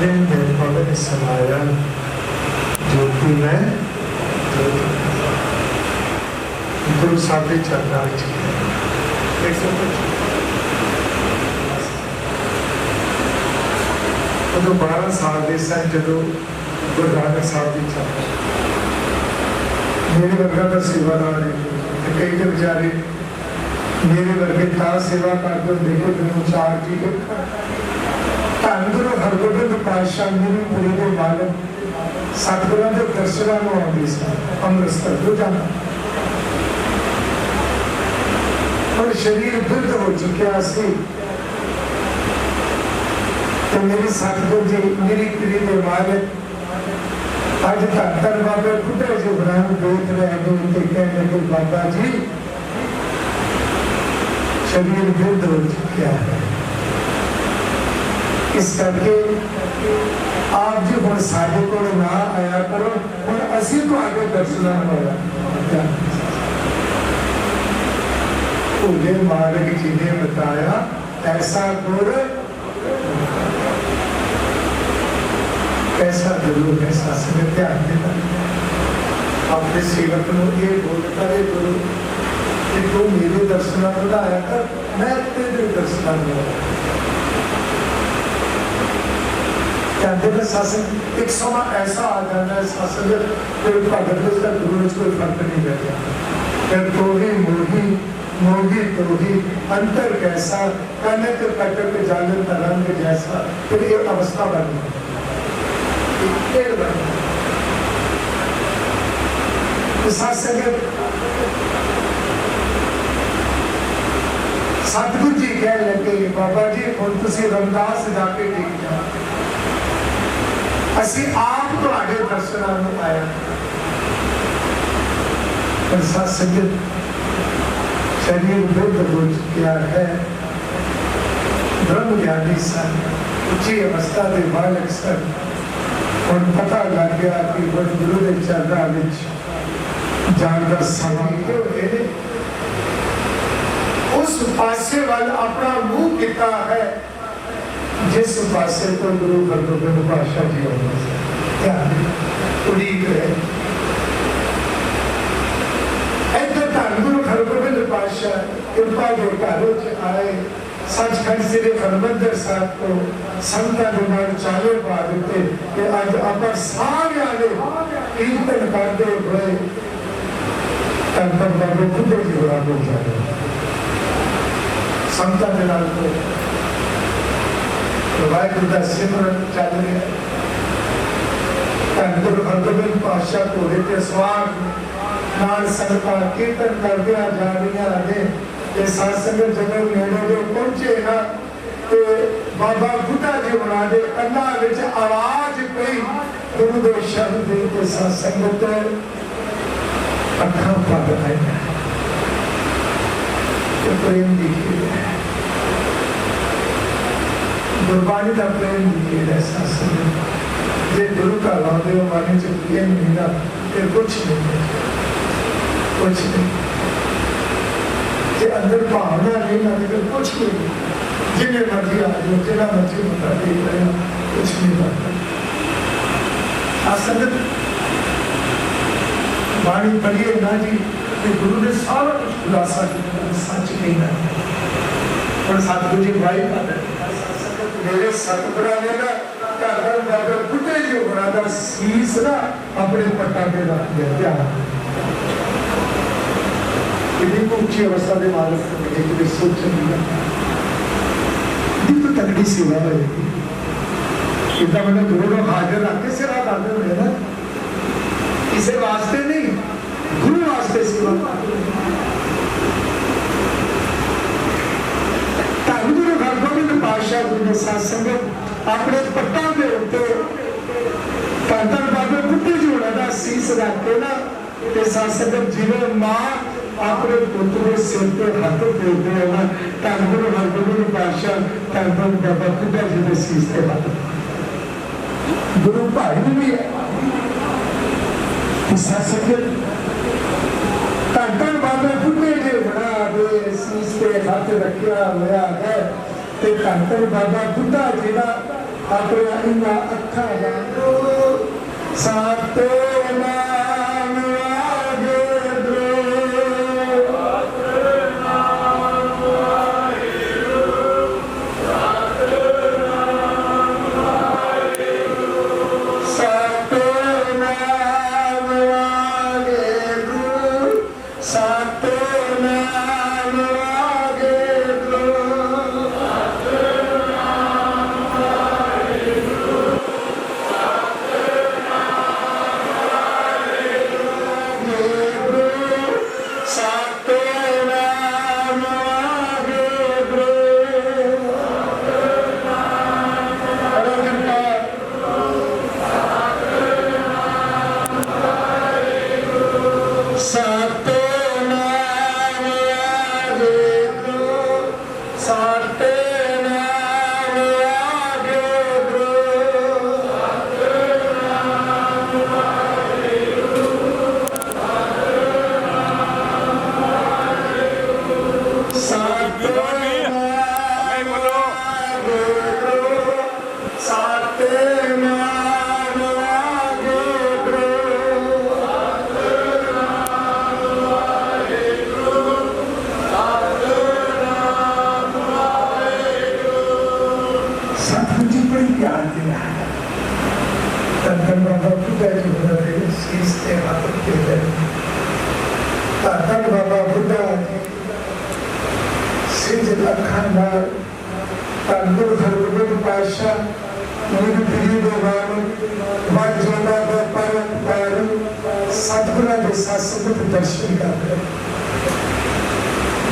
प्रेम में पवन समाया ज्योति में गुरु साहब के चरणों में 12 साल के सन जो गुरु नानक साहब की चरण मेरे वर्गा का सेवादार है कई तो बेचारे मेरे वर्गे था सेवा करते देखो तुम चार की धन गुरु हरगोबिंद पातशाह गुरुपुरी के मालक सतगुरां के दर्शनां नूं आउंदे सन अमृतसर तो जाना और शरीर बुद्ध हो चुका सी तो मेरी सतगुरु जी मेरी पीढ़ी के मालक अज धन बाबा बुढ़े जी बना देख रहे हैं तो कहने लगे बाबा जी शरीर बुद्ध हो चुका है इस करके आप जी हम साढ़े को ना आया करो और असी तो आगे दर्शना होया भोले मार्ग जी ने बताया ऐसा गुर कैसा गुरु कैसा समय ध्यान देना अपने सेवक को ये बोलता है गुरु कि तू मेरे दर्शना बढ़ाया कर मैं तेरे दर्शना बढ़ाया कहते हैं शासन एक समा ऐसा आ जाना है शासन कोई भगत का गुरु में कोई फर्क नहीं रहता फिर तो ही मोही मोही तो ही अंतर कैसा कहने के कटर के जाने तरंग जैसा फिर एक अवस्था बन सतगुरु जी कह लगे बाबा जी हम तुम रमदास जाके टिक जाओ असी आप तुहाडे दर्शनां नूं आया पर सत्संगत शरीर बुद्ध हो चुका है ब्रह्म ज्ञानी सन उच्ची अवस्था के बालक सन और पता लग गया कि गुरु के चरणों में जानकर समय उस पासे वाल अपना मुंह किता है जिस पासे को गुरु हरगोबिंद पातशाह जी उड़ीक रहे इधर धन गुरु हरगोबिंद पातशाह कृपा के घरों च आए सचखंड श्री हरमंदिर साहब को संतां दे नाल चाले पा दिते कि अज आपां सारे आले कीर्तन करते हुए धन बाबा बुढ़े जी होरां कोल जाए संतां दे नाल वाहिगुरु का सिमरन चल रहा धन गुरु हरगोबिंद पातशाह घोड़े के सवार नाल संगतां कीर्तन करदियां जा रही ने ते साध संगत जब नेड़े जो पहुंचे ना तो बाबा बुढ़ा जी बना दे कन्ना विच आवाज पई गुरु दे शब्द दी ते साध संगत अखां भर आईयां ते प्रेम दी गुरबाणी का प्रेम दिखे ऐसा समय जे गुरु का लादे हो माने जो प्रेम मिला फिर कुछ नहीं कुछ नहीं जे अंदर भावना नहीं ना फिर कुछ नहीं जिन्हें मर्जी आ जाओ जिला मर्जी बता दे कुछ नहीं बनता असल वाणी पढ़िए ना जी कि गुरु ने सारा कुछ खुलासा किया सच नहीं ना और सतगुरु जी भाई मेरे सतगुरा ने ना धन बाबा बुढ़े जी होना दा सीस ना अपने पट्टा पे रख दिया ध्यान इतनी ऊंची अवस्था के मालक एक सोच नहीं तो तगड़ी सेवा होगी इतना मैंने गुरु को हाजिर रख के सिरा दादे हुए ना इसे वास्ते नहीं गुरु वास्ते सेवा धन गुरु हरगोबिंद पातशाह जी ने सत्संगत अपने पट्टा के उत्ते धन बाबे बुढ़े जी होना दा सीस रख के ना ते सत्संगत जिवें मां अपने पुत्र के सिर पे हाथ फेरते हैं ना धन गुरु हरगोबिंद पातशाह धन बाबा बुढ़ा जी ने सीस के हाथ गुरु भाई भी है सत्संगत धन बाबे बुढ़े जी बना दे सीस पे हाथ रखा हुआ है ते धन बाबा बुढ़ा जी ना अपना इन्ना अखा वालो सातो नाम आगे दो सातो नाम आगे दो सातो नाम आगे दो सतगुरु के सत्संग दर्शन कर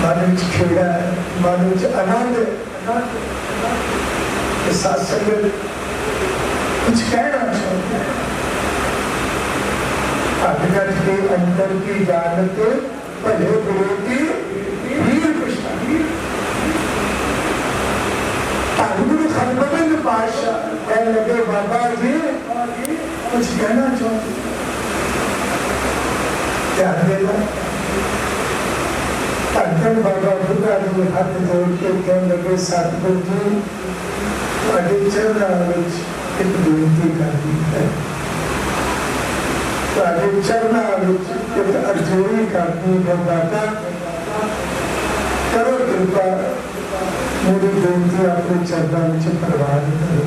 मन खेड़ा है, मन आनंद सत्संग कुछ कहना चाहते हैं। अजगत के अंदर की जानत भले बुरे की वीर पुष्टि गुरु हरगोबिंद पातशाह कहने लगे बाबा जी कुछ कहना चाहते ध्यान देना। धन बाबा बुद्धा जी हाथ जोड़ के कहने लगे सतगुरु जी ਤੁਹਾਡੇ ਚਰਨਾਂ ਵਿੱਚ ਇੱਕ ਬੇਨਤੀ ਕਰਦੀ ਹੈ, ਤੁਹਾਡੇ ਚਰਨਾਂ ਵਿੱਚ ਇੱਕ ਅਰਜ਼ੋਈ ਕਰਦੀ ਹੈ ਦਾਤਾ ਕਰੋ ਕਿਰਪਾ ਮੇਰੀ ਬੇਨਤੀ ਆਪਣੇ ਚਰਨਾਂ ਵਿੱਚ ਪ੍ਰਵਾਨ ਕਰੋ।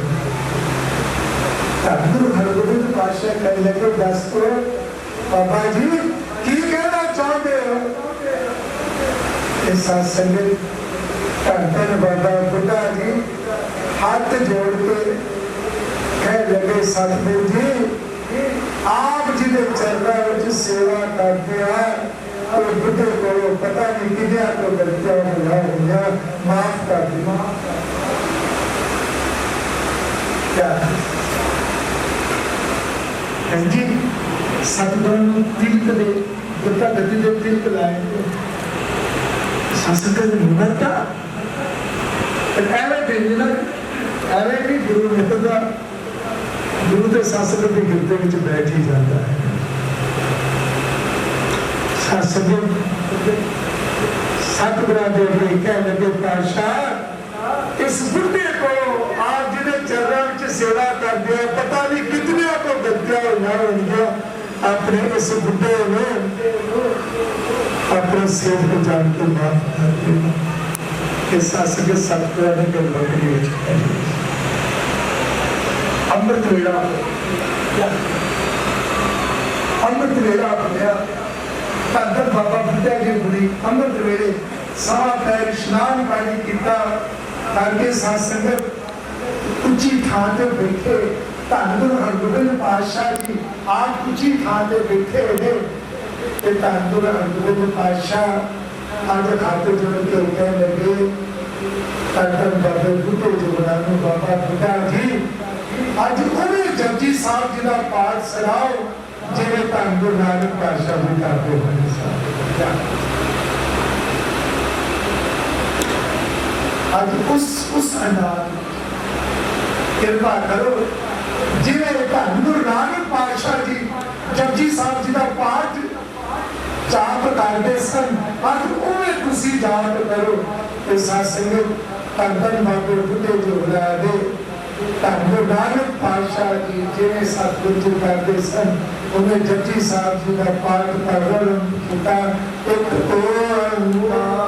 ਗੁਰੂ ਹਰਗੋਬਿੰਦ ਪਾਤਸ਼ਾਹ ਕਹਿਣ ਲੱਗੇ ਦੱਸ ਦਿਓ ਬਾਬਾ ਜੀ ਕੀ ਕਹਿਣਾ ਚਾਹੁੰਦੇ ਹੋ। इस सत्संग धन बाबा बुढ़ा जी हाथ जोड़ के कह लगे सतगुरु जी आप जी के चरणों में सेवा करते हैं और बुढ़े को पता नहीं किया तो गलतियां होया माफ कर दी। क्या जी सतगुरु तिलक दे बुढ़ा गति दे तिलक लाए संस्कृत निमरता भी गुरु मित्रता गुरु के संस्कृत के गिरते में बैठ ही जाता है। सतगुरु देव ने कह लगे पातशाह इस बुढ़े को आप जिन्हें चरणों में सेवा कर दिया पता नहीं कितने को गलतियां होंगी अपने इस बुढ़े ने अपने सेव को जान के माफ कर देना। इस सत्संग सतगुरु ने गल बकरी अमृत वेला अमृत वेला होया धन बाबा बुढ़ा जी बुरी अमृत वेले सवा पैर स्नान पानी किया ताकि सत्संग उच्ची थां ते बैठे धन गुरु हरगोबिंद पातशाह जी आप उच्ची थां ते बैठे हुए धन गुरु हरगोबिंद पातशाह आज हाथ जोड़ के कहने लगे धन बाबे बुढ़े जुगना बाबा बुढ़ा जी आज उन्हें जपजी साहब जी का पाठ सुनाओ जिन्हें धन गुरु नानक पातशाह जी करते हैं। आज उस अंदाज कृपा करो जिन्हें धन गुरु नानक पातशाह जी जपजी साहब जी का पाठ जाप करते सन आज उन्हें तुसी जाप करो। सत्संग धन बाबे बुढ़े जुगना दे ਧੰਨ ਗੁਰੂ ਨਾਨਕ ਪਾਤਸ਼ਾਹ ਜੀ ਜਿਵੇਂ ਸਤਿਗੁਰੂ ਜੀ ਕਰਦੇ ਸਨ ਉਹਨੇ ਜਪਜੀ ਸਾਹਿਬ ਜੀ ਦਾ ਪਾਠ ਪੜ੍ਹਨ ਕੀਤਾ। ਇੱਕ ਓੰਕਾਰ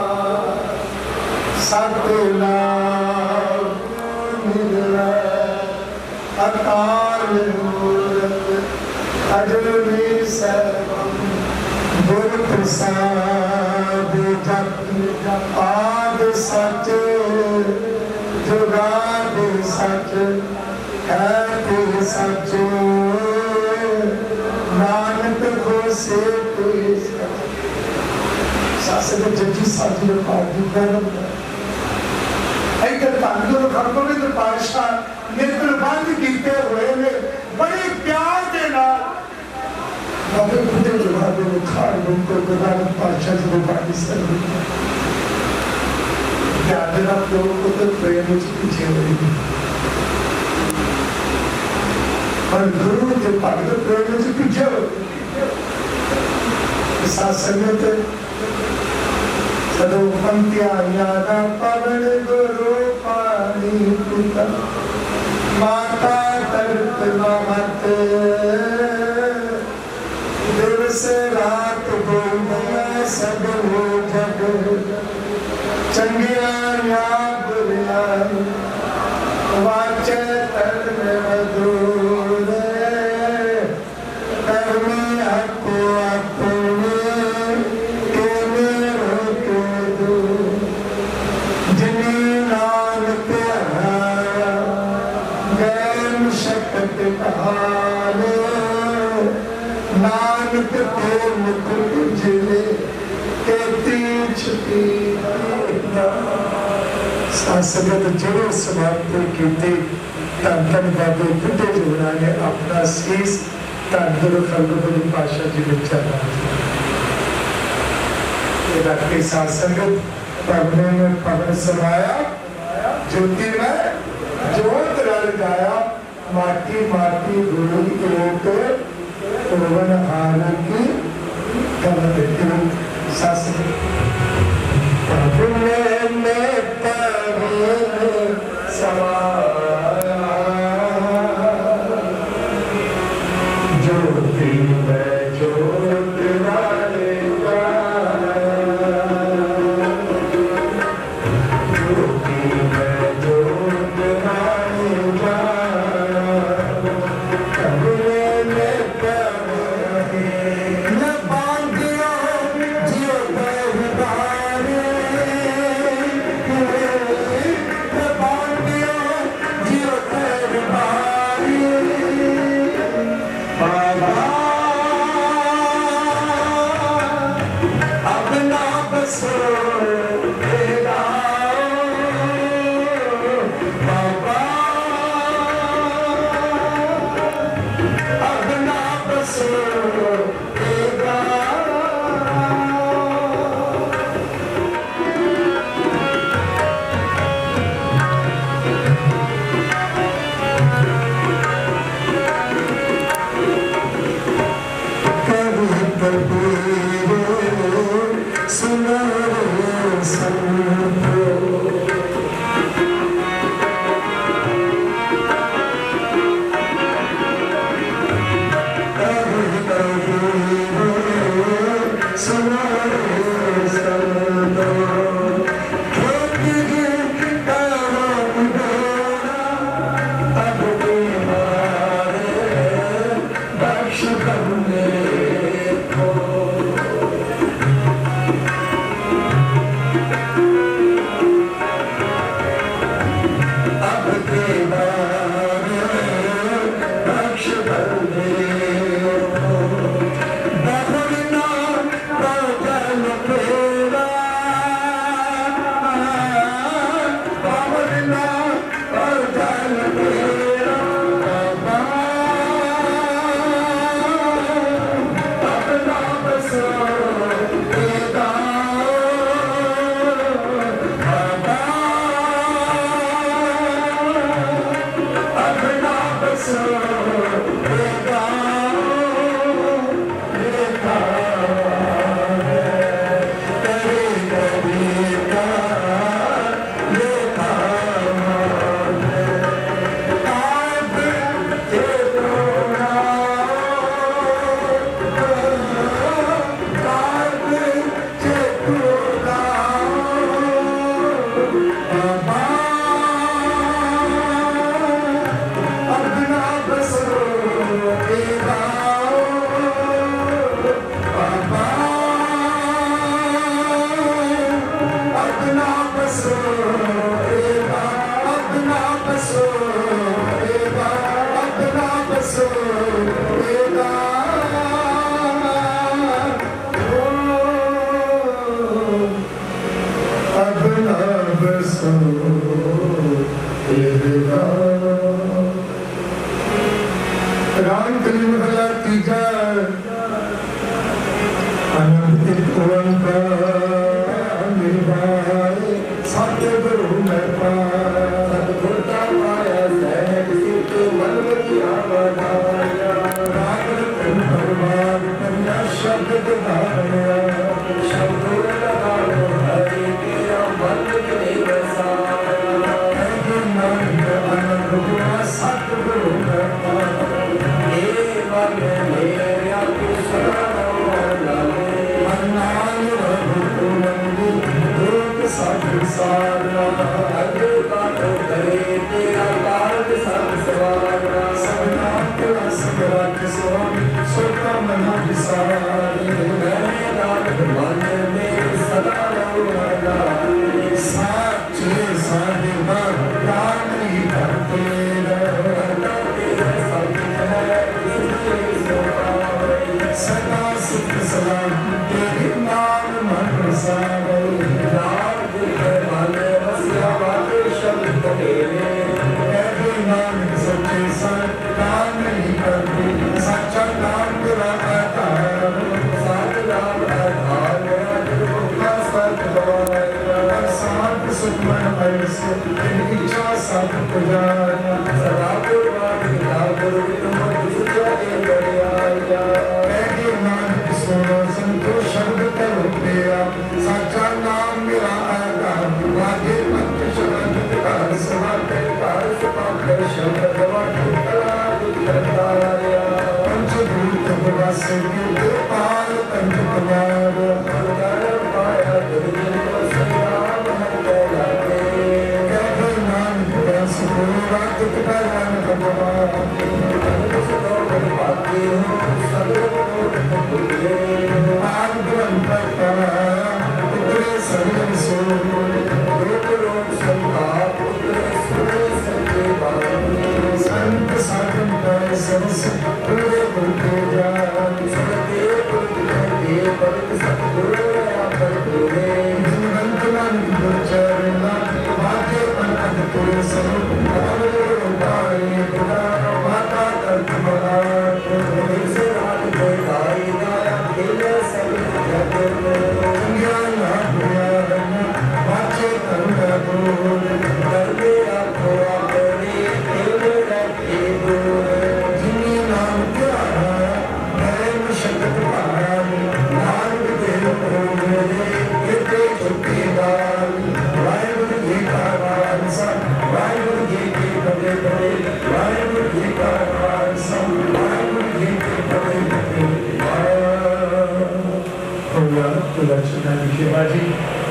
ਸਤਿਨਾਮ ਅਕਾਲ ਮੂਰਤ ਅਜੂਨੀ ਸਰਬੰ ਗੁਰ ਪ੍ਰਸਾਦ ਜਪ ਆਦ ਸਚ ਜੁਗਾਦ ਸਚ ਹੈ ਤੇ ਸਚ ਨਾਨਕ ਹੋਸੇ ਤੇ ਸਚ। ਸਾਸਰੇ ਜਪਜੀ ਸਾਹਿਬ ਜੀ ਦਾ ਪਾਠ ਕਰਨ इधर धन गुरु हरगोबिंद पातशाह नेत्रबंद किए हुए ने बड़े प्यार के नाल बाबे खुदे जवाबे खार को गुरु पातशाह जी को बाणी सर याद रख लो तो प्रेम में पीछे हुई पर गुरु के भगत प्रेम में पीछे हो साथ संगत सदो पंक्तियां यादा पवन गुरु पानी पिता माता तरत मत दिवस रात बोलिया सब हो जग चंगिया या बुरिया वाचे तन मधुर कर्मी आपको अपने नानक ते मुकुट जिले कहती छुपी संगत जो समाप्त कीते धन धन बाबे बुद्धे जोड़ा ने अपना शीस धन गुरु हरगोबिंद पातशाह जी ने चढ़ा रख के साथ संगत पवने में पवन समाया ज्योति में ज्योत रल गाया माटी माटी गुरु एक पवन आनंदी कमल शासन पवने में पवन समाया ज्योति में ज्योत वाले ज्योति में ज्योत राम कली महला तीजा अनंत ओंकार निर्वाण सतगुरु मैं पाया सतगुर का पाया सहज सिद्ध मन किया बनाया राग भगवान कन्या शब्द धारणा शब्द लगाओ हरि तेरा मन के बसाया नानक अनंत गुना सतगुरु मैं पाया ये मन मेरा कृष्ण सारा अद्भुत करे तेरा काल सब सवारा सबना तेरा सगरा स्वामी सोता मना विसारे मेरे नाथ मन में सदा रहो साचे साधे प्राण ही करते सदा सुख सलाम तेरे नाम मन प्रसाद सच्चा नाम तेरा आधार सात नाम आधार सात सुखमय ऐसे तेरी इच्छा सब पुजारा सदा नानक सुनो संतोष शब्द करो तेरा सच्चा नाम मेरा आधार वागे मंत्र शब्द कार सभा कार सभा कर शब्द पंचभूत प्रवास के पार पंच कुमार पाया नानक रस रात भगवान संत साधन कर सरस पूरे बोलते जान जीवंत मन गुचरना भाग्य अनंत पुरुष माता तर्क बना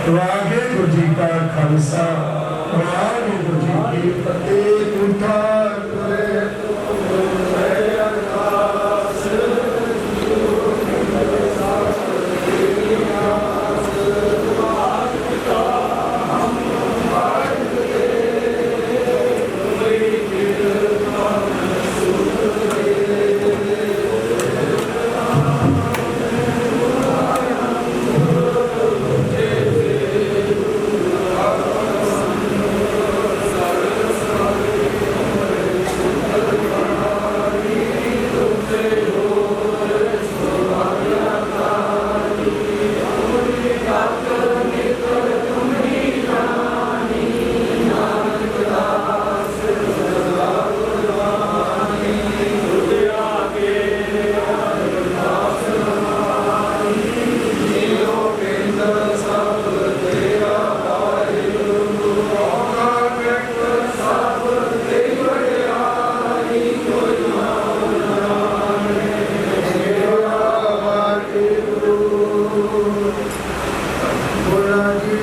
वाहेगुरु जी का खालसा वाहेगुरु जी की फतेह उद्धार करे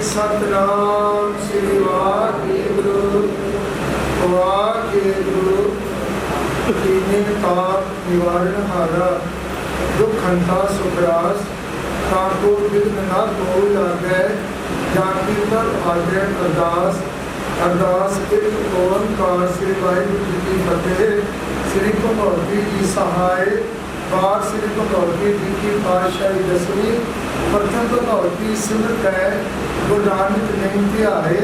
सतनाम श्री वाहेगुरु वाहेगुरु दीन ताप निवारण हारा दुख हंता सुखरास ताको विघ्न न हो लागै जाति पर आगे अरदास अरदास एक ओंकार श्री वाहिगुरु जी की फतेह श्री भगवती जी सहाय बार श्री भगवती जी की पातशाही दसवीं प्रथम भगवती सिमरत है गुरु नानक नहीं ध्याए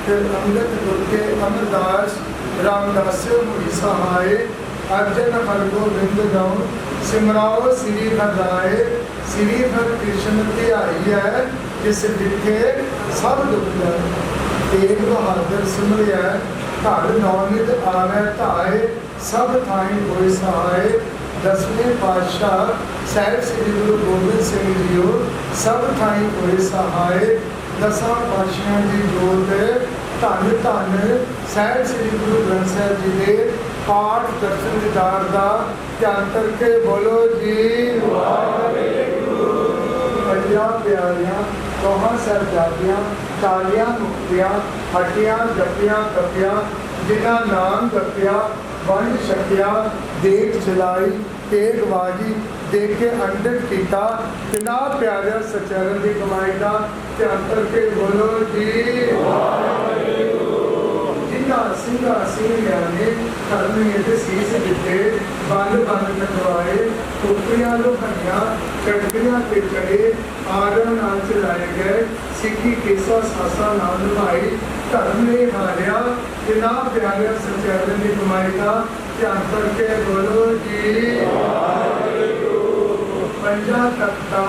फिर अंगत गुर के अमरदास रामदास मुनि सहाय अर्जन हर गोबिंद गाऊं सिमराओ श्री हर राय श्री हर कृष्ण ध्याई है जिस डिठे सब दुख जाए तेग बहादुर सिमरिया घर नौनित आवे धाए सब थाई कोई सहाय दसवें पातशाह साहिब श्री गुरु गोबिंद सिंह जीओ सब थाई कोई सहाय दसां पातशाह की जोत धन धन साहिब श्री गुरु ग्रंथ साहिब जी के पाठ दर्शन दीदार का ध्यान करके बोलो जी बढ़िया प्यारियां चौहां साहिबजादियां चालियां मुक्तियां हटियां जपियां कपियां जिन्हां नाम जपिया वंड छकिया देख जलाई तेग बाजी देख के अंडर किया तिना प्यारिया सचरण की कमाई का ध्यान करके बोलो जी जिन्ना सिंगा सिंह ने धर्म शीस दिते बंद बंद कटवाए टोकरियां लोहनियां कटकरियां के चढ़े आरम नाल चलाए गए सिक्की केसा सासा नाम निभाई धर्म ने हारिया जिन्ना प्यारिया सचरण की कमाई का ध्यान करके बोलो जी पंजा तख्ता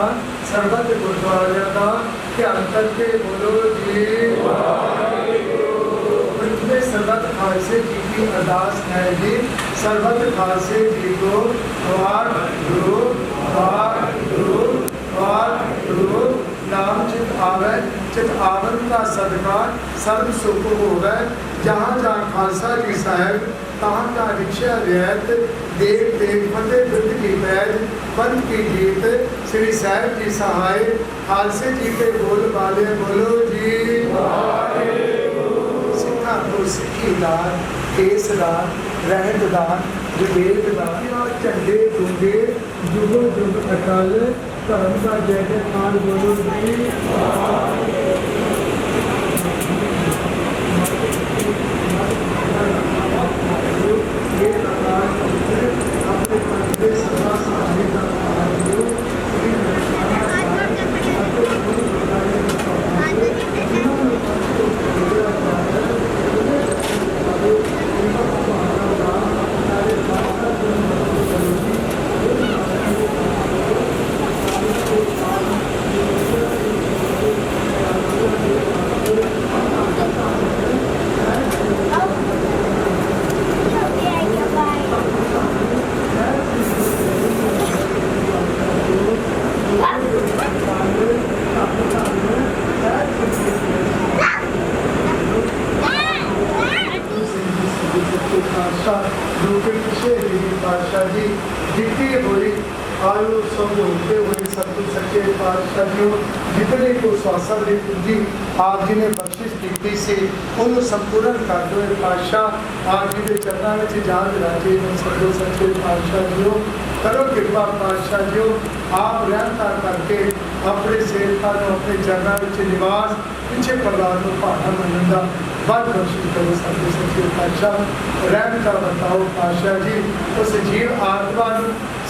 सरबत गुरुद्वारे का ध्यान करके बोलो जी पृथ्वी सरबत खालसे जी की अरदास है जी सरबत खालसे जी को वाहिगुरु वाहिगुरु नाम चित आवे चित आवन का सदका सर्व सुख होवे जहाँ जहाँ खालसा जी साहब तहाँ तहाँ रिक्शा रियायत देख देख फतेह बुद्ध की पैज पंथ की जीत श्री साहब जी सहाय खालसे जी के बोल वाले बोलो जी सिखा को सिखीदार केसदार रहतदार विवेकदार झंडे डूंगे जुगो जुग अटल धर्म का जय जयकार बोलो जी आप जी ने बख्शिश की सी उन्होंने संपूर्ण कर दो पातशाह आप जी के चरणों में जान राजे सदो सच्चे पातशाह जी करो कृपा पातशाह जी आप रहता करके अपने सेवकों अपने चरणों में निवास पिछे परिवार को भाड़ा मनने का बद बख्शिश करो सदो सच्चे पातशाह रहम का बताओ पातशाह जी उस जीव आत्मा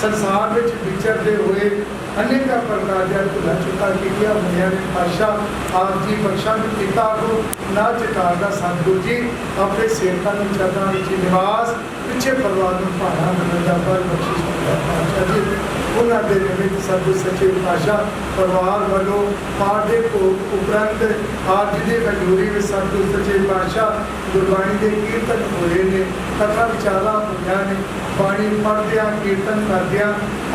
संसार में विचरते हुए अनेक प्रकार भुला चुका किया बनिया ने पातशाह आप जी बख्शा पिता को ना चितागा सतगुरु जी अपने सेवकों में चरणों में निवास पिछे परिवार में भाड़ा मनने का बद बख्शिश करता पातशाह जी उन्होंने निमित्त सतगुरु सच्चे पातशाह परिवार वालों पाठ को उपरंत आप जी के हजूरी में सतगुरु सच्चे पातशाह गुरबाणी के कीर्तन होए ने कथा विचारा होया ने बाणी पढ़द्या कीर्तन करद्या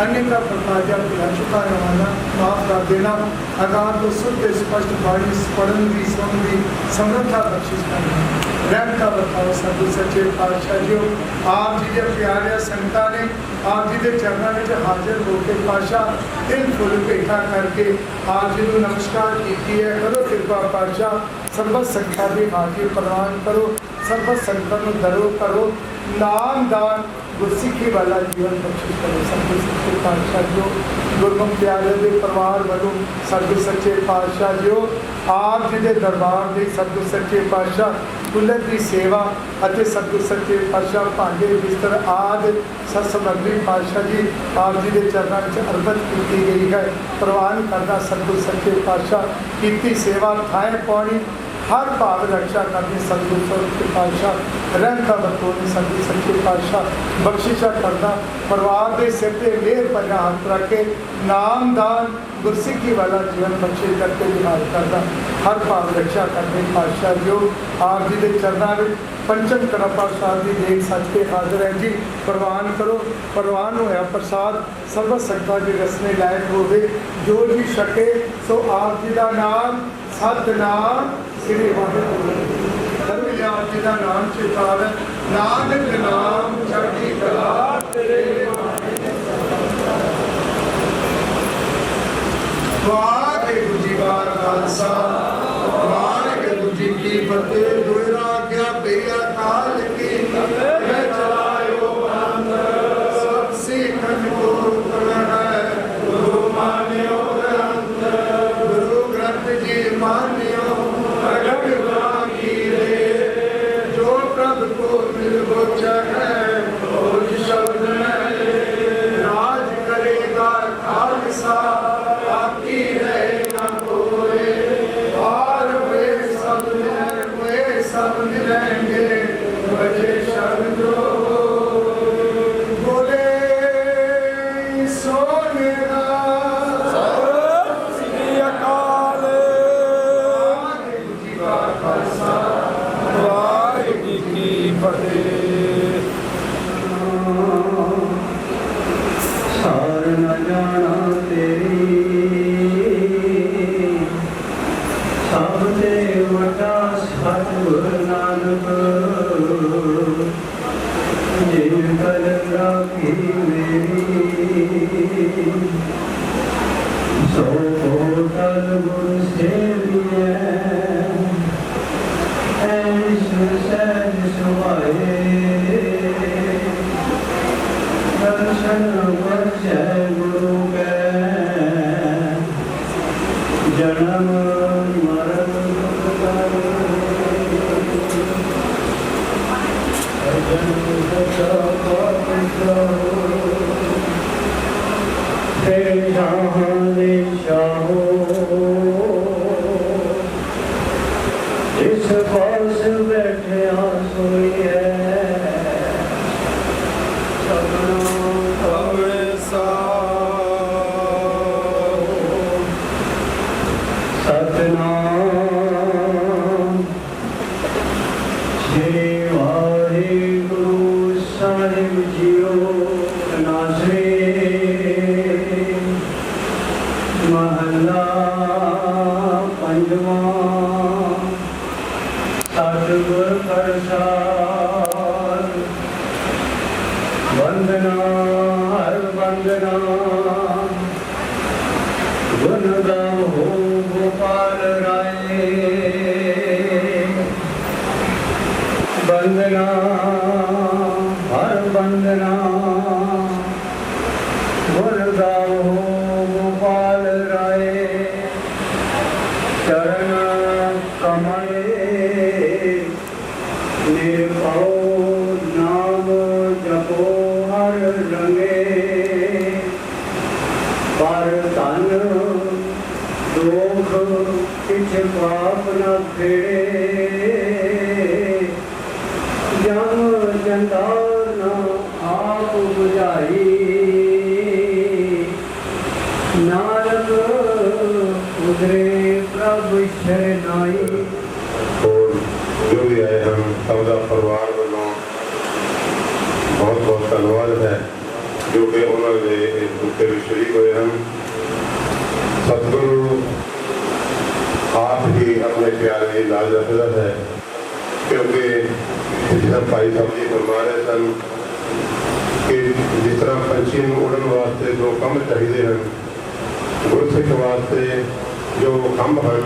अनेक प्रकार भुला चुका रवाना माफ कर देना अगाध को शुद्ध स्पष्ट बाणी पढ़ने की सुनने की समर्था बख्शिश करना रहम का बताओ सतगुरु सच्चे पातशाह जी आप जी के प्यारे संगतां ने आप जी के चरणों में हाजिर होकर पातशाह दिल फुल भेटा करके आप जी को नमस्कार की है करो कृपा पातशाह सर्वत संख्या की हाजिर प्रदान करो सर्वत संगतां को दरो करो नाम दान गुरसिखी वाला जीवन बख्शिश करो सतगुरु सच्चे पातशाह जी गुरमुख प्यारे के परिवार वालों सतगुरु सच्चे पातशाह जी आप जी के दरबार के सतगुरु सच्चे पातशाह कुलर की सेवा ਅਤੇ सतगुरु सच्चे पातशाह भांडे बिस्तर आदि सत समग्री पातशाह जी आप जी के चरणों में अर्पित की गई है प्रवान करना सतगुरु सच्चे पातशाह की सेवा थाए पानी हर भाव रक्षा करनी सतगुरु सच्चे पातशाह रहमतां बरतोनी सतगुरु सच्चे पातशाह बख्शिशा करदा परिवार के सिर पर मेहर भरा हाथ रख के नाम दान गुरसिੱਖੀ वाला जीवन बख्शिश करके निहाल करदा हर भाव रक्षा करने पातशाह जो आप जी के चरणों में पंचम कड़ा प्रसाद की देख सच के हाजिर है जी प्रवान करो प्रवान होया प्रसाद सर्व संगतां जी रसने लायक होवे जो जी छके सो आप जी का नाम सतनाम श्री वाहिगुरू धर्म आप जी का नाम चितार नानक नाम चढ़ती कला तेरे वाहिगुरू जी का खालसा वाहिगुरू जी की फतेह दोहरा क्या पिया काल की मैं चलायो अंदर सब सीखन को है गुरु मान्यो अंदर गुरु ग्रंथ जी मान्यो प्रगट की रे जो प्रभु को मिल गोचा है उस शब्द में राज करेगा खालसा बाकी रहेगा कोई और वे सब मिलेंगे बजे शब्दों बोले सोने श्री अकाल वाहिगुरू जी का खालसा वाहिगुरू जी की फतेह सार न जाना तेरी सबसे वड्डा सतगुर नानक जिन कल राखी मेरी सो तल गुर सेविए ऐसु सहज सुभाए दर्शन बख्शे गुरु के जन्म मरण जिस पास बैठे सोई है सतनाम श्री वाहिगुरु साहिब जीओ नासरे महला पंजवा सतगुर प्रसाद वंदना हर वंदना गुण गाहो गोपाल राय वंदना हर वंदना गुण गाहो गोपाल राय चरण कमल निर्भो नाम जपो हर रंगे पर तन दुख किछ पाप न फेरे जम जंदार न आप बुझाई नानक उधरे प्रभु शरणाई। और जो भी आए हम सबका परिवार वालों बहुत बहुत धन्यवाद है जो कि उन्होंने इस दुखे में शरीक हुए हम सतगुरु आप ही अपने प्यार की लाज रखता है क्योंकि जिस तरह भाई साहब जी फरमा रहे सन कि जिस तरह पंछी में उड़न वास्ते दो कम चाहिए हैं गुरसिख वास्ते जो कम हैं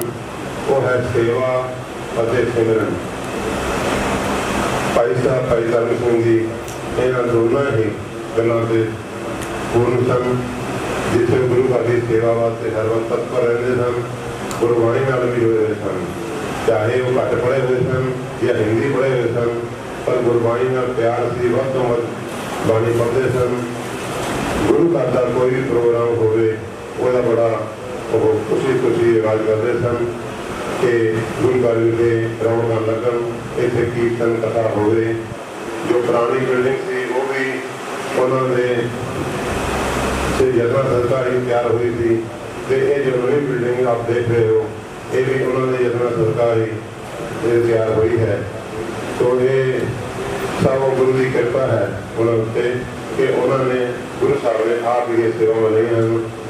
वो है सेवा और सिमरन। भाई साहब भाई धर्म सिंह जी इन्होंने दोनों ही गलों से पूर्ण सन जिसे गुरु घर की सेवा वास्ते हर वक्त तत्पर रहते सन गुरबाणी नाल भी जुड़े सन चाहे वो घट पढ़े हुए सन या हिंदी पढ़े हुए सन पर गुरबाणी नाल प्यार से वध तो वध बाणी पढ़ते सन। गुरु घर का कोई भी प्रोग्राम होवे वो बड़ा खुशी खुशी आवाज करते सन कि गुरु घर मिल के रौनक लगन, इतने कीर्तन कथा होवे। जो पुरानी बिल्डिंग थी वो भी उन्होंने जगह सरकार ही तैयार हुई थी। तो ये जो नई बिल्डिंग आप देख रहे हो ये भी उन्होंने जगह सरकार ही तैयार हुई है। तो ये सब गुरु की कृपा है उन्होंने कि उन्होंने गुरु साहब ने आप ही सेवा में नहीं हैं।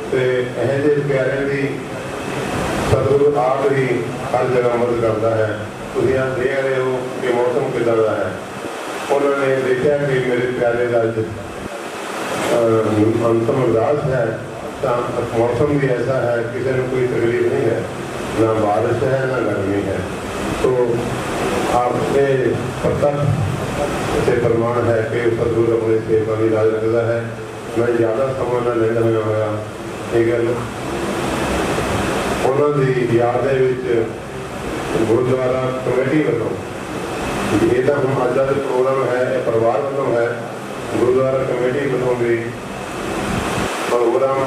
तो यह प्यारे की सतगुरु आप ही हर जगह मदद करता है। तुम यहाँ देख रहे हो कि मौसम किदा का है। उन्होंने देखा कि मेरे प्यारे का अंतिम अरदास है तो मौसम भी ऐसा है, किसी को कोई तकलीफ नहीं है, ना बारिश है ना गर्मी है। तो आपने प्रत्यक्ष से प्रमाण है कि सतगुरु अपने सेवा की राज रखता है। मैं ज़्यादा समय ना लेना होया ये गल उन्होंने याद गुरुद्वारा कमेटी वालों ये तो हम अज का प्रोग्राम है परिवार वालों है। गुरुद्वारा कमेटी वालों भी प्रोग्राम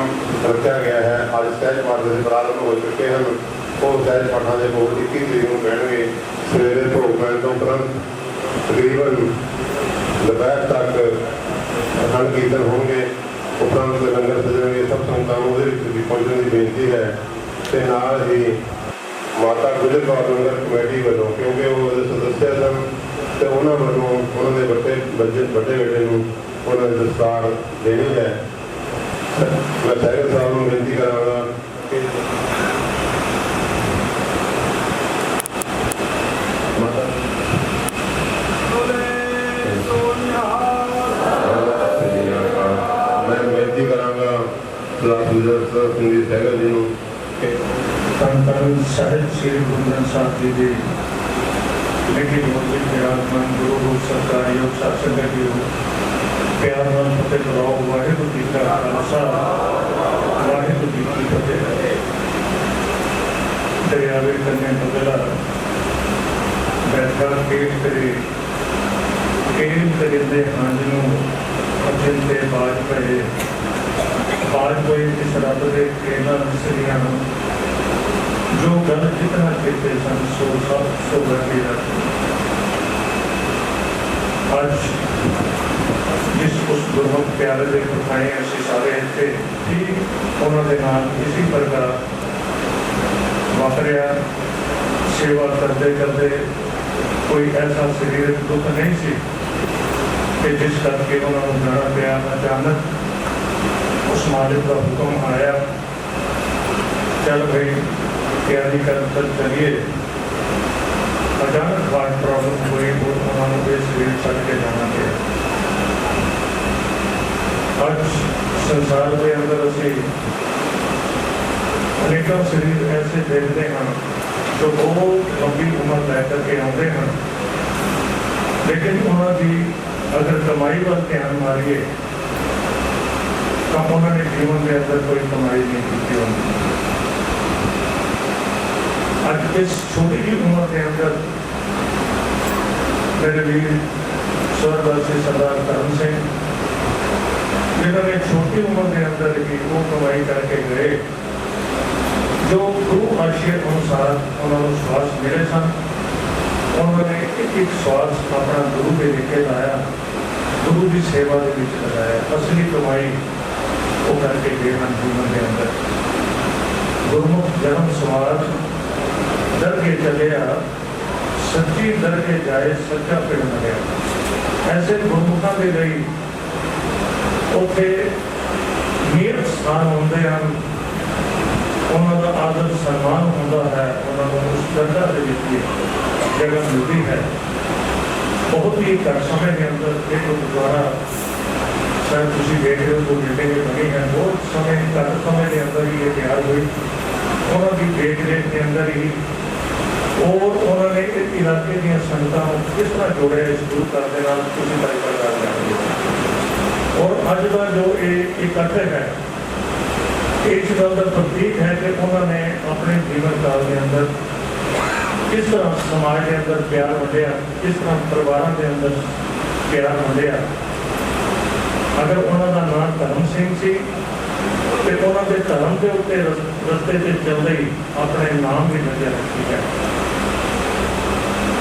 रखा गया है। अज सहज पाठ के प्रारंभ हो चुके हैं। वो सहज पाठों के भोग 21 तरीक को पैणगे। सवेरे भोग पैण तो उपरंत तकरीबन दोपहर तक अखंड कीर्तन होंगे। उपरंत लंगर सजणगे। सब संगतां नूं उहदे विच भी पहुंचण की बेनती है। ते नाल ही माता गुजर कौर लंगर कमेटी वालों क्योंकि वो सदस्य सन तो उन्होंने उन्होंने बड़े बड़े बेटे उन्होंने दस्तार देनी है। मैं सैकल साहब को बेनती कराँगा कि मैं बेनती कराँगा गुजर सैकल जी को ਧੰਨ ਸਾਹਿਬ ਸ੍ਰੀ ਗੁਰੂ ਗ੍ਰੰਥ ਸਾਹਿਬ ਜੀ ਦੇ ਲਿਖੇ ਹੋਏ ਵਿਰਾਜਮਾਨ ਗੁਰੂ ਰੂਪ ਸਰਕਾਰਯੋਗ ਸਾਧ ਸੰਗਤ ਜੀ ਪਿਆਰ ਨਾਲ ਫਤਿਹ ਬੁਲਾਓ। ਵਾਹਿਗੁਰੂ ਜੀ ਕਾ ਖਾਲਸਾ ਵਾਹਿਗੁਰੂ ਜੀ ਕੀ ਫਤਿਹ। ਦਰਿਆਵੇ ਕੰਨੇ ਬਦਲਾ ਬੈਠਾ ਕੇਟ ਕਰੇ ਕੇਲ ਕਰਿੰਦੇ ਹੰਝ ਨੂੰ ਅਜਨ ਤੇ ਬਾਜ ਪਏ। ਬਾਜ ਕੋਈ ਇਸ ਰੱਬ ਦੇ ਕੇਲਾਂ ਸਰੀਆਂ ਨੂੰ जो गल जितना कहते सन सो सब सो गए। आज जिस उस गुरमुख प्यारे के पठाए असी सारे इतने ठीक उन्होंने नाम इसी प्रकार वापरिया। सेवा करते करते कोई ऐसा शरीरक दुख नहीं सी कि जिस करके उन्होंने जाना पिया। अचानक उस मालिक का हुक्म आया चल भाई तैयारी कर चलिए। अचानक हार्ट प्रॉब्लम हुई और उन्होंने शरीर छड़ के जाना पड़ा। आज संसार के अंदर असी अनेक शरीर ऐसे देखते हैं जो बहुत लंबी उम्र लैकर के आते हैं, लेकिन उन्होंने अगर कमाई वाल ध्यान मारिए तो उन्होंने जीवन के अंदर कोई कमाई नहीं की होगी। आज इस छोटी ही उम्र के अंदर मेरे वीर स्वर्गवासी सरदार करम सिंह जिन्होंने छोटी उम्र के अंदर ही वो कमाई करके गए जो गुरु आशय अनुसार उन्होंने श्वास मिले सन। उन्होंने एक श्वास अपना गुरु के लेके लाया, गुरु की सेवा के बीच लगाया। असली कमाई वो करके गए हैं जीवन के अंदर। गुरमुख जन्म समाज दर के चलिया सच्ची दर के जाए सच्चा पिंड मिले। ऐसे गुरमुखों के लिए उत्थे नीर स्थान होंगे हैं, उन्होंने आदर सम्मान होता है, उन्होंने उस दर्जा के जगह मिलती है। बहुत ही घट समय के अंदर एक गुरुद्वारा शायद तुम देख रहे हो जो मीटिंग बनी है, बहुत समय घट समय के अंदर ही ये तैयार हुई। उन्होंने देख रेख के अंदर ही और उन्होंने इस इलाके दी संगतां किस तरह जोड़े इस गुरु घर के नाल तुसीं तरीका कर जाएंगे। और अज का जो इकट्ठ है इस गल का प्रतीक है कि उन्होंने अपने जीवन काल के अंदर किस तरह समाज के अंदर प्यार वंडिया, किस तरह परिवारों के अंदर प्यार वंडिया। अगर उन्होंने नाम धर्म सिंह सी तो उन्होंने धर्म के उत्ते रस्ते से चलते ही अपने नाम भी नजर रखी है।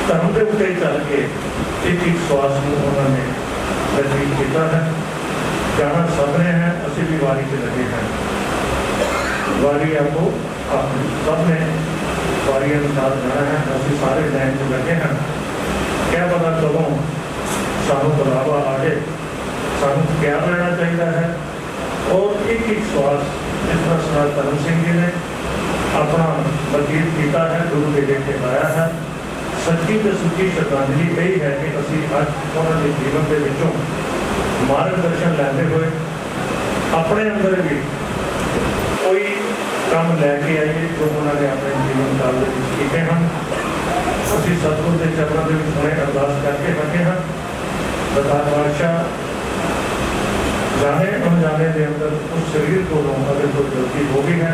धर्म के उत्ते चल के एक श्वास को उन्होंने व्यतीत किया है। जाना सबने हैं, असं भी वारी से लगे हैं। वारी आपको सबने वारी अनुसार जाना है, असं सारे लाइन से लगे हैं। क्या पता कदों सानू बुलावा आ जाए, सानू प्यार लेना चाहिए है। और एक श्वास जिस तरह सरदार धर्म सिंह जी ने अपना व्यतीत किया है, गुरु के लेके लाया है। सच्ची तो सुच्ची श्रद्धांजलि यही है कि असी अज उन्होंने जीवन के विचों मार्गदर्शन लेते हुए अपने अंदर भी कोई काम लैके आइए जो उन्होंने अपने जीवन काल किए हैं। असी सतगुरु के चरणों के हुणे अरदास करके बैठे हैं। सरदार बादशाह जाने अनजाने के अंदर उस शरीर को अगर कोई गलती हो गई है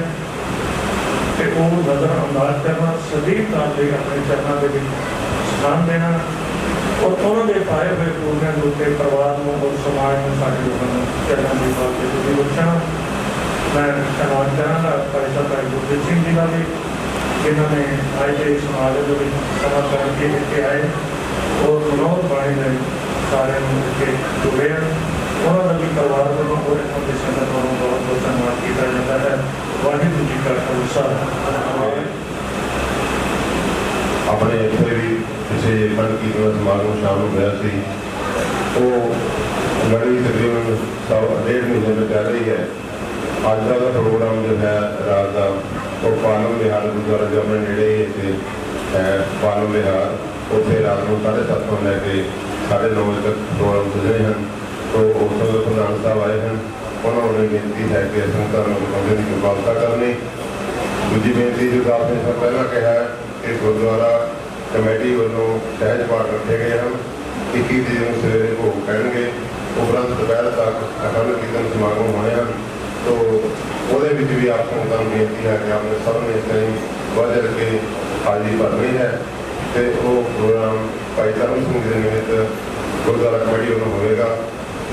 तो वो नजर अंदाज करना, सदैव काल के अपने चरणों के स्थान देना और उन्होंने पाए हुए पूर्णिया के परिवार में और समाज में सारे लोगों को चरणों की बात के बख्शना। मैं धन्यवाद कराँगा भाई साहब भाई गुरजीत सिंह जी का भी, जिन्होंने आज के समाज के समा करके लेके आए और मनोहर बाणी ने सारे मिलकर जुड़े हैं। उन्होंने भी परिवार वालों और उनके संगत वालों बहुत बहुत धन्यवाद किया जाता है। वाहिगुरू जी का खालसा। अपने इतने भी किसी पंड कीर्तन समागम शामिल होया सी, वो लड़ी तकरीबन 1.5 महीने में चल रही है। अज का प्रोग्राम जो है रात का वो पालम विहार गुरुद्वारा जो अपने नेड़े ही है पालम विहार, उत्थे रात को 7:30 ਤੋਂ ਲੈ के 9:30 बजे तक प्रोग्राम सजने हैं। तो उस समय प्रधान साहब आए हैं, उन्होंने बेनती है कि संगतां नूं बंदे की कृपालता करनी। दूजी बेनती जो आपने सब पहला कहा है कि गुरुद्वारा कमेटी वालों सहज पाठ रखे गए हैं। 21 तरीक सवेरे भोग पैणगे, उपरंत दोपहर तक अखंड कीर्तन समागम होने हैं। तो वो भी आप संगतां नूं बेनती है कि आपने सब ने इस टाइम बढ़ के हाजिरी भरनी है। तो वो प्रोग्राम भाई धर्म सिंह के निमित्त गुरुद्वारा कमेटी वालों होगा।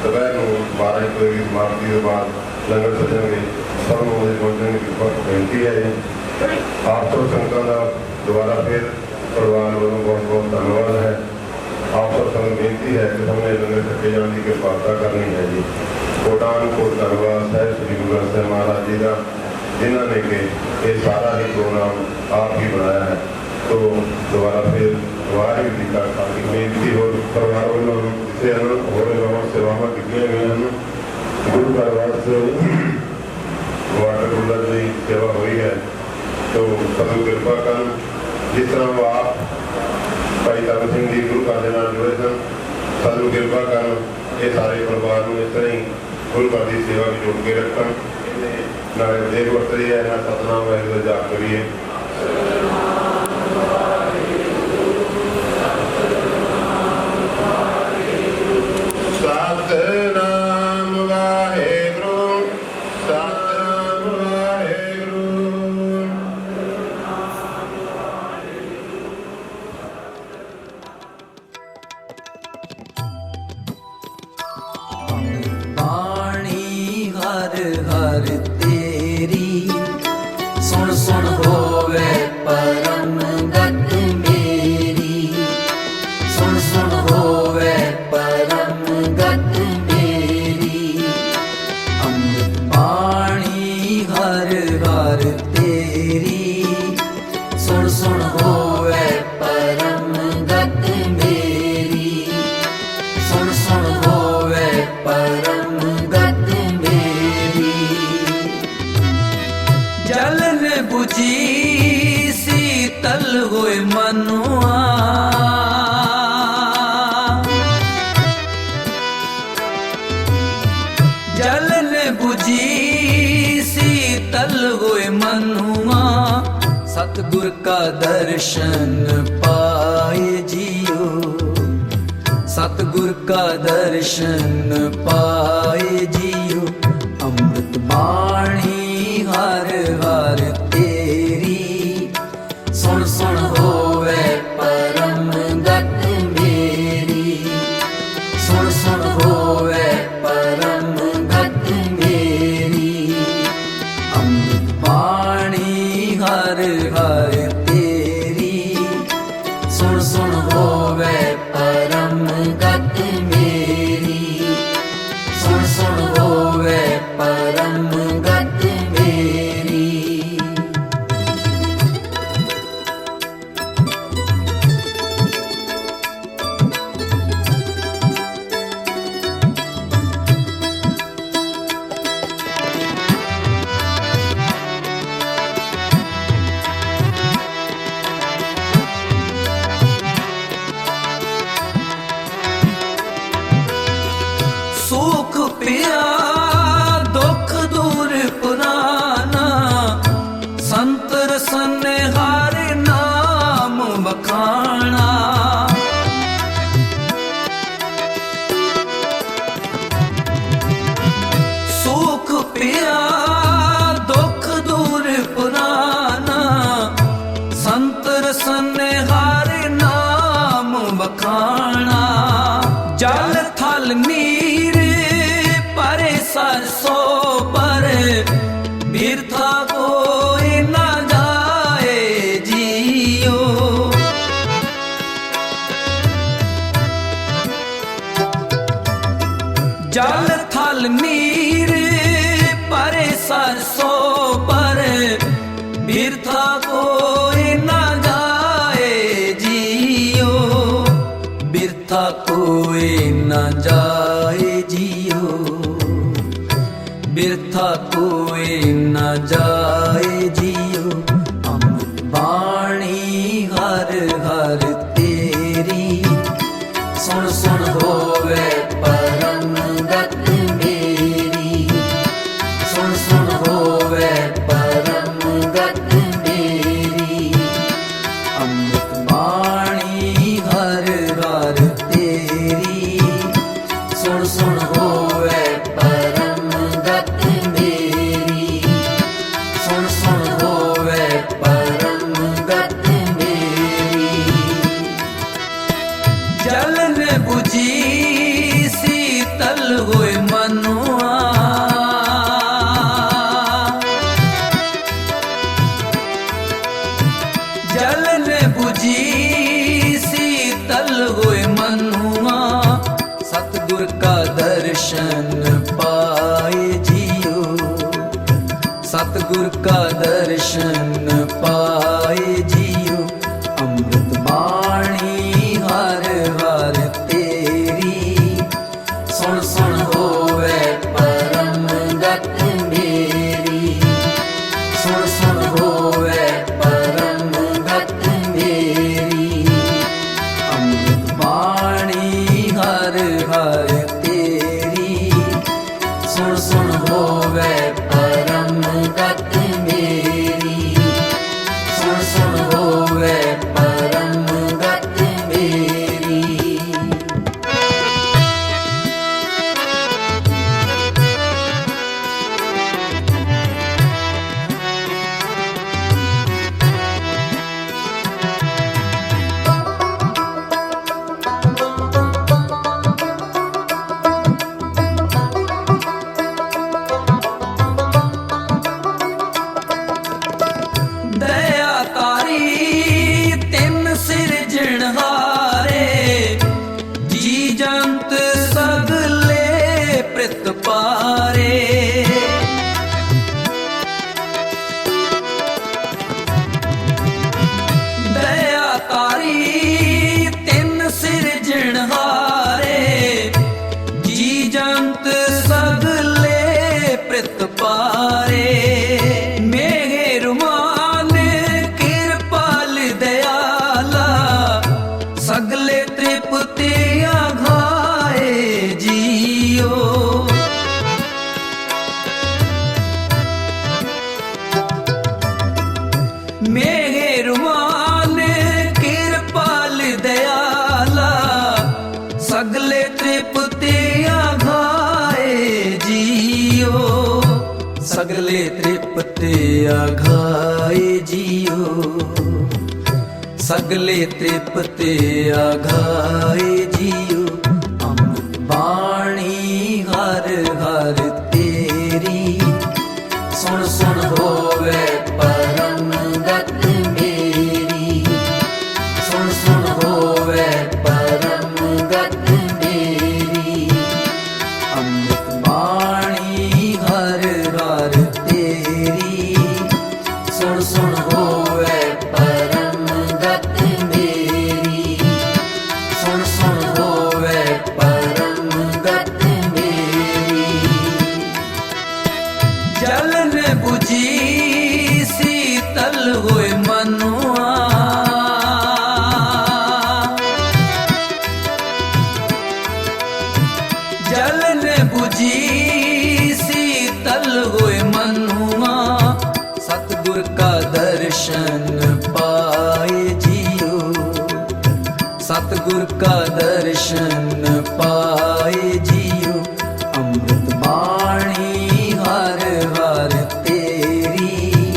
दोपहर को 12 बजे की समाप्ति के बाद लंगर सजेंगे। सब पहुँचने की बेनती है। आप सब संगतां का दोबारा फिर परिवार वालों बहुत बहुत धन्यवाद है। आप सब संग बेनती है कि हमने लंगर छके जाने की कृपालता करनी है जी। कोटान कोट धन्यवाद है श्री गुरु ग्रंथ साहिब महाराज जी का, जिन्होंने कि ये सारा ही प्रोग्राम आप ही बनाया है। तो दोबारा फिर वाहिगुरू जी का खालसा। बेनती हो परिवार वालों जिसे होर सेवावां कीतियां गई हैं। गुरु घरवास वाटर कूलर की सेवा हुई है, तो सतगुरु कृपा कर जिस तरह वो आप भाई धर्म सिंह जी गुरु घर के नाल जुड़े सन, सतगुरु कृपा कर ये सारे परिवार में इस तरह ही गुरु घर की सेवा भी जोड़ के रखन। नाले देर वरत रही है ना सतनाम वाहिगुरू जाप करिए। सतनाम वाहिगुरू, सतनाम वाहिगुरू। बाणी हर हर तेरी सुन सुन होवे परम गत मेरी, सुन सुन होवे परम गत मेरी। अमृत बाणी हर हर तेरी सुन सुन होवे परम गत मेरी, सुन सुन होवे परम गत मेरी। जलन बुझी शीतल होए मनुआ, जलन बुझी शीतल होए मनुआ। सतगुर का दर्शन पाए जियो, सतगुर का दर्शन पाए जियो। अमृत बाणी हर हर तेरी सुन सुन होवे परम गत मेरी, सुन सुन होवे परम गत मेरी। अमृत बाणी हर हर तेरी सुन सुन हो ਸੁਣ ਹੋਵੇ ਪਰਮ ਗਤ ਮੇਰੀ। ਸੁਖ ਪਿਆ ਦੁਖ ਦੂਰ ਪੁਰਾਨਾ, ਸੰਤ ਰਸਨ ਹਰ ਨਾਮ ਵਖਾਣਾ। ਸੁਖ ਪਿਆ ਦੁਖ ਦੂਰ ਪੁਰਾਨਾ, ਸੰਤ ਰਸਨ ਹਰ ਨਾਮ ਵਖਾਣਾ। ਜਲ ਥਲ ਨੀਰ ਪਰੇ ਸਰਸੋ ਪਰ, ਬਿਰਥਾ ਕੋਈ ਨਾ ਜਾਏ ਜੀਓ। ਜਲ ਥਲ ਨੀਰ ਪਰੇ ਸਰਸੋ ਪਰ, ਬਿਰਥਾ ਕੋਈ ਨਾ ਜਾਏ ਜੀਓ। ਬਿਰਥਾ ਕੋਈ ਨਾ ਜਾਏ ਜੀਓ, ਬਿਰਥਾ ਕੋਈ ਨਾ ਜਾਏ ਜੀਓ। ਅੰਮ੍ਰਿਤ ਬਾਣੀ ਹਰ ਹਰ ਤੇਰੀ, ਸੁਣ ਸੁਣ ਹੋਵੇ ਪਰਮ ਗਤ ਮੇਰੀ। ਸੁਣ ਸੁਣ ਹੋਵੇ ਪਰਮ ਗਤ ਮੇਰੀ। ਅੰਮ੍ਰਿਤ ਬਾਣੀ ਹਰ ਹਰ ਤੇਰੀ, ਸੁਣ ਸੁਣ ਹੋਵੇ ਪਰਮ ਗਤ ਮੇਰੀ। ਸੁਣ ਸੁਣ ਹੋਵੇ ਪਰਮ ਗਤ ਮੇਰੀ। ਜਲਨ ਬੁਝੀ ਸੀਤਲ ਹੋਏ ਮਨੁਆ, ਜਲਨ ਬੁਝੀ ਸੀਤਲ ਹੋਏ ਮਨੁਆ। ਸਤਿਗੁਰ ਕਾ ਦਰਸ਼ਨ ਪਾਏ ਜੀਓ, ਸਤਿਗੁਰ ਕਾ ਦਰਸ਼ਨ ਪਾਏ ਜੀਓ। ਅੰਮ੍ਰਿਤ ਬਾਣੀ ਹਰ ਹਰ ਤੇਰੀ, ਸੁਣ ਸੁਣ ਹੋਵੇ ਪਰਮ ਗਤ ਮੇਰੀ। ਸੁਣ ਸੁਣ ਹੋਵੇ ਪਰਮ ਗਤ ਮੇਰੀ। ਅੰਮ੍ਰਿਤ ਬਾਣੀ ਹਰ ਹਰ ਤੇਰੀ, ਸੁਣ ਸੁਣ ਹੋਵੇ ਪਰਮ ਗਤ ਮੇਰੀ। ਸੁਣ ਸੁਣ ਹੋਵੇ ਪਰਮ ਗਤ ਮੇਰੀ। ਦਇਆ ਤਾਰੀ ਤਿੰਨ ਸਿਰਜਣਹਾਰੇ, ਜੀ ਜੰਤ ਸਗਲੇ ਪ੍ਰਿਤ ਪਾਰੇ। ਦਇਆ ਤਾਰੀ ਤਿੰਨ ਸਿਰਜਣਹਾਰੇ, ਜੀ ਜੰਤ ਸਗਲੇ ਪ੍ਰਿਤ ਪਾਰੇ। ਸਗਲੇ ਤ੍ਰਿਪਤੀ ਆਘਾਏ ਜੀਓ। ਮਿਹਰਬਾਨ ਕਿਰਪਾਲ ਦਇਆਲਾ, ਸਗਲੇ ਤ੍ਰਿਪਤੀ ਆਘਾਏ ਜੀਓ। ਸਗਲੇ ਤ੍ਰਿਪਤੀ ਆਘਾਏ ਜੀਓ। ਸਗਲੇ ਤ੍ਰਿਪਤੀ ਆਘਾਏ ਜੀਓ। ਅੰਮ੍ਰਿਤ ਬਾਣੀ ਹਰ ਹਰ ਤੇਰੀ, ਸੁਣ ਸੁਣ ਹੋਵੇ ਪਰਮ ਗਤ ਮੇਰੀ। ਸੁਣ ਸੁਣ ਹੋਵੇ ਪਰਮ ਗਤ ਮੇਰੀ। ਅੰਮ੍ਰਿਤ ਬਾਣੀ सतगुर का दर्शन पाए जियो अमृत बाणी हर हर तेरी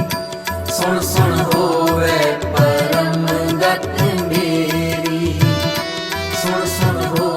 सुन सुन होवे परम गत मेरी सुन सुन हो